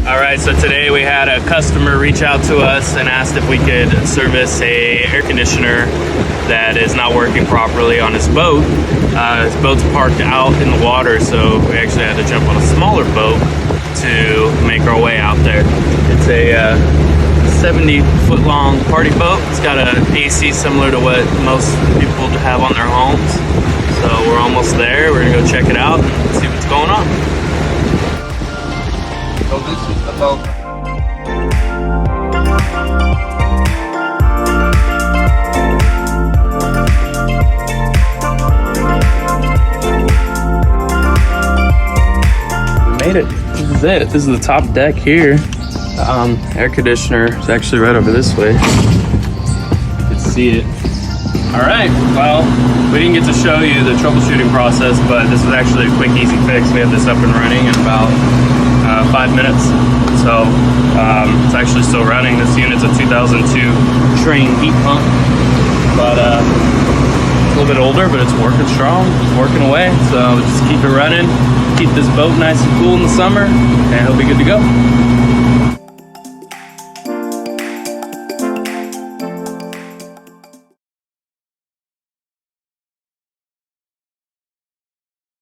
All right, so today we had a customer reach out to us and asked if we could service a air conditioner that is not working properly on his boat. His boat's parked out in the water, so we actually had to jump on a smaller boat to make our way out there. It's a 70-foot long party boat. It's got an AC similar to what most people have on their homes. So we're almost there. We're gonna go check it out and see what's going on. So this is about we made it. This is it. This is the top deck here. Air conditioner is actually right over this way. You can see it. All right, well, we didn't get to show you the troubleshooting process, but this was actually a quick, easy fix. We have this up and running in about 5 minutes. So it's actually still running. This unit's a 2002 Train heat pump, but it's a little bit older, but it's working strong, it's working away. So just keep it running, keep this boat nice and cool in the summer, and it'll be good to go.